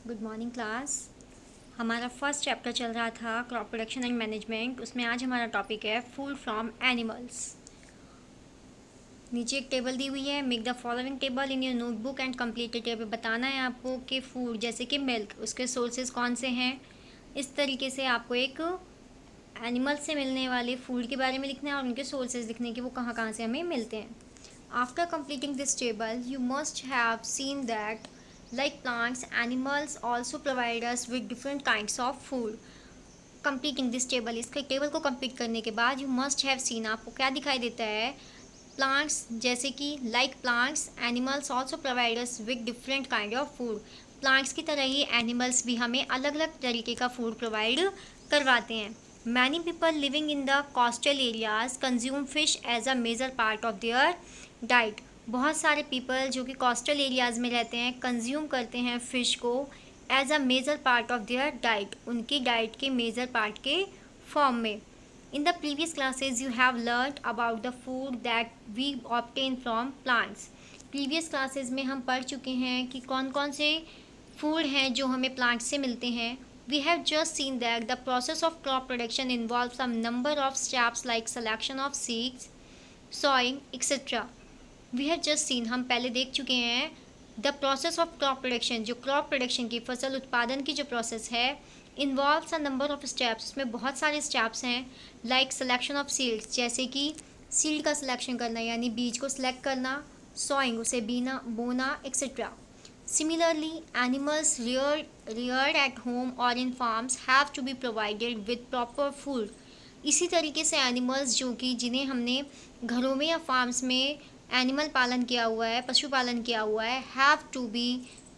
Good morning class. हमारा first chapter चल रहा था क्रॉप प्रोडक्शन एंड मैनेजमेंट। उसमें आज हमारा टॉपिक है फूड फ्रॉम एनिमल्स। नीचे एक टेबल दी हुई है, make the following table in your notebook and complete it. Table बताना है आपको कि फूड जैसे कि मिल्क, उसके सोर्सेज कौन से हैं। इस तरीके से आपको एक एनिमल से मिलने वाले फूड के बारे में लिखना है और उनके सोर्सेज लिखने के वो कहाँ कहाँ से हमें मिलते हैं। After completing this table, you must have seen that, like plants, animals also provide us with different kinds of food. Completing this table, इसके टेबल को कंप्लीट करने के बाद you must have seen, आपको क्या दिखाई देता है। प्लांट्स जैसे कि like plants, animals also provide us with different kind of food. Plants की तरह ही एनिमल्स भी हमें अलग अलग तरीके का फूड प्रोवाइड करवाते हैं। Many people living in the coastal areas consume fish as a major part of their diet. बहुत सारे पीपल जो कि कोस्टल एरियाज़ में रहते हैं कंज्यूम करते हैं फ़िश को as a major part of their diet, उनकी डाइट के मेजर पार्ट के फॉर्म में। In the previous classes you have learn about the food that we obtain from plants. Previous classes में हम पढ़ चुके हैं कि कौन कौन से फूड हैं जो हमें प्लांट से मिलते हैं। We have just seen that the process of crop production involves some number of steps like selection of seeds, sowing, etc. We have just seen, हम पहले देख चुके हैं the process of crop production, जो crop production की फसल उत्पादन की जो प्रोसेस है involves a number of steps. उसमें बहुत सारे स्टेप्स हैं लाइक सिलेक्शन ऑफ सीड्स, जैसे कि सीड का सिलेक्शन करना यानी बीज को सिलेक्ट करना, सॉइंग उसे बीना बोना etcetera. Similarly, animals reared at home or in farms have to be provided with proper food. इसी तरीके से एनिमल्स जो कि जिन्हें हमने घरों में या फार्म्स में एनिमल पालन किया हुआ है, पशुपालन किया हुआ है, हैव टू बी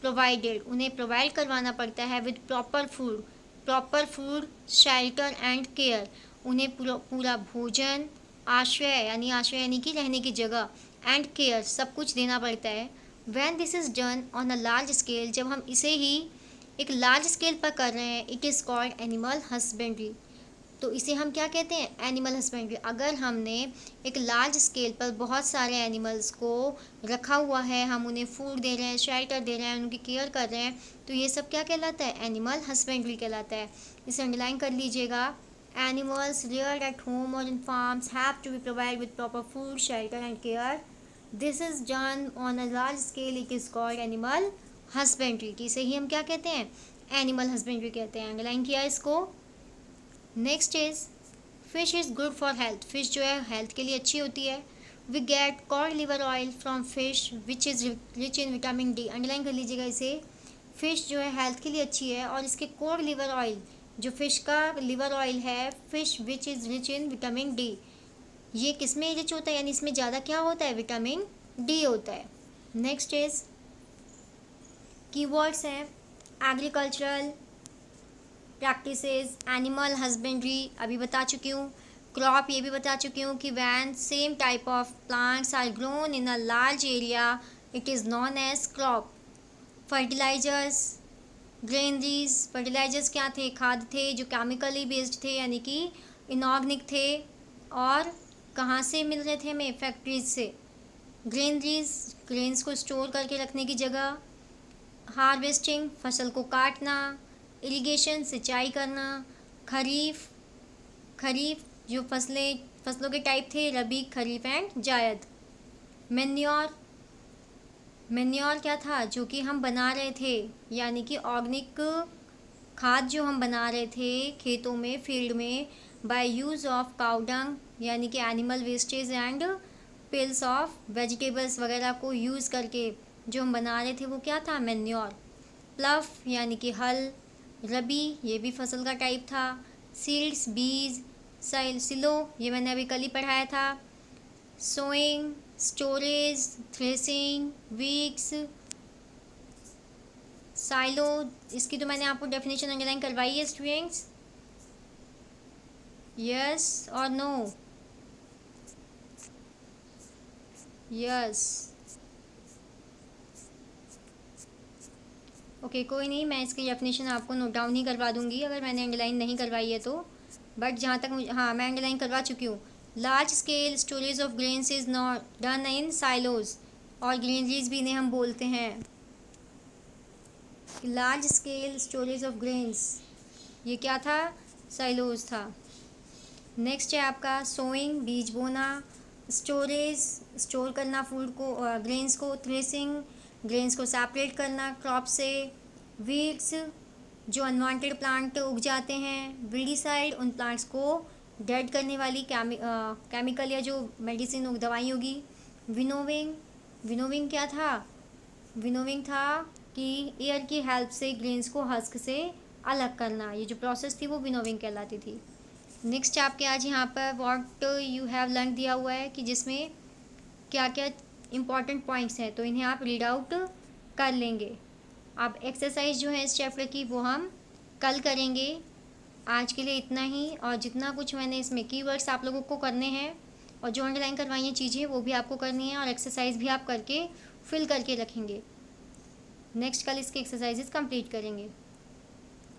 प्रोवाइडेड, उन्हें प्रोवाइड करवाना पड़ता है with proper food, shelter and care, उन्हें पूरा भोजन, आश्रय यानी कि रहने की जगह, एंड केयर सब कुछ देना पड़ता है। When this is done on a large scale, जब हम इसे ही एक लार्ज स्केल पर कर रहे हैं, it is called animal husbandry. तो इसे हम क्या कहते हैं, एनिमल हस्बेंड्री। अगर हमने एक लार्ज स्केल पर बहुत सारे एनिमल्स को रखा हुआ है, हम उन्हें फूड दे रहे हैं, शेल्टर दे रहे हैं, उनकी केयर कर रहे हैं, तो ये सब क्या कहलाता है, एनिमल हस्बेंड्री कहलाता है। इसे अंडरलाइन कर लीजिएगा। एनिमल्स रियर्ड एट होम और in farms have to be provide with proper food, shelter and care. This is done on a large scale, it is called animal husbandry. की इसे ही हम क्या कहते हैं, एनिमल हस्बेंड्री कहते हैं। अंडरलाइन किया इसको। Next is fish is good for health. Fish जो है हेल्थ के लिए अच्छी होती है। We get cod liver oil from fish which is rich in vitamin D. Underline कर लीजिएगा इसे। फिश जो है हेल्थ के लिए अच्छी है और इसके कॉड लिवर ऑयल, जो फिश का लिवर ऑयल है, fish which is rich in vitamin D, ये किस में रिच होता है, यानी इसमें ज़्यादा क्या होता है, विटामिन डी होता है। नेक्स्ट इज कीवर्ड्स हैं एग्रीकल्चरल प्रैक्टिसेस, एनिमल हस्बेंड्री अभी बता चुकी हूँ, क्रॉप ये भी बता चुकी हूँ कि when same type of plants are grown in a large area it is known as crop. Fertilisers, granaries, fertilisers क्या थे, खाद थे जो केमिकली बेस्ड थे यानी कि इनऑर्गेनिक थे और कहाँ से मिल रहे थे हमें, फैक्ट्रीज से। ग्रेनरीज, ग्रेन्स को स्टोर करके रखने की जगह। हार्वेस्टिंग, फसल को काटना। इरिगेशन, सिंचाई करना। खरीफ जो फसलों के टाइप थे, रबी, खरीफ एंड जायद। मेन्योर क्या था, जो कि हम बना रहे थे, यानी कि ऑर्गेनिक खाद जो हम बना रहे थे खेतों में, फील्ड में, by use of cow dung यानी कि animal wastage and peels of vegetables वगैरह को यूज़ करके जो हम बना रहे थे वो क्या था, मेन्योर। प्लफ यानी कि हल। रबी ये भी फसल का टाइप था। सीड्स बीज। सिलो ये मैंने अभी कल ही पढ़ाया था। Sowing, storage, threshing, weeds, silo, इसकी तो मैंने आपको डेफिनेशन अंडरलाइन करवाई है स्टूडेंट्स। यस और नो, यस ओके कोई नहीं, मैं इसकी डेफिनेशन आपको नोट डाउन ही करवा दूंगी अगर मैंने अंडरलाइन नहीं करवाई है तो। बट जहाँ तक मुझे, हाँ मैं अंडरलाइन करवा चुकी हूँ। Large scale storage of grains is not done in silos, और ग्रेनरीज भी इन्हें हम बोलते हैं। Large scale storage of grains, ये क्या था, साइलोज था। नेक्स्ट है आपका सोइंग, बीज बोना, स्टोरेज, स्टोर करना फूड को, ग्रेन्स को, थ्रेसिंग, ग्रेन्स को सेपरेट करना क्रॉप से, वीड्स, जो अनवांटेड प्लांट उग जाते हैं, विल्डीसाइड, उन प्लांट्स को डेड करने वाली केमिकल या जो मेडिसिन दवाई होगी। विनोविंग, विनोविंग क्या था, विनोविंग था कि एयर की हेल्प से ग्रेन्स को हस्क से अलग करना, ये जो प्रोसेस थी वो विनोविंग कहलाती थी। नेक्स्ट आपके आज यहाँ पर व्हाट यू हैव लर्न दिया हुआ है कि जिसमें क्या क्या इंपॉर्टेंट पॉइंट्स हैं, तो इन्हें आप रीड आउट कर लेंगे। अब एक्सरसाइज जो है इस चैप्टर की वो हम कल करेंगे। आज के लिए इतना ही, और जितना कुछ मैंने इसमें कीवर्ड्स आप लोगों को करने हैं और जो अंडरलाइन करवाई हैं चीज़ें वो भी आपको करनी है, और एक्सरसाइज भी आप करके फिल करके रखेंगे। नेक्स्ट कल इसके एक्सरसाइजेस कंप्लीट करेंगे।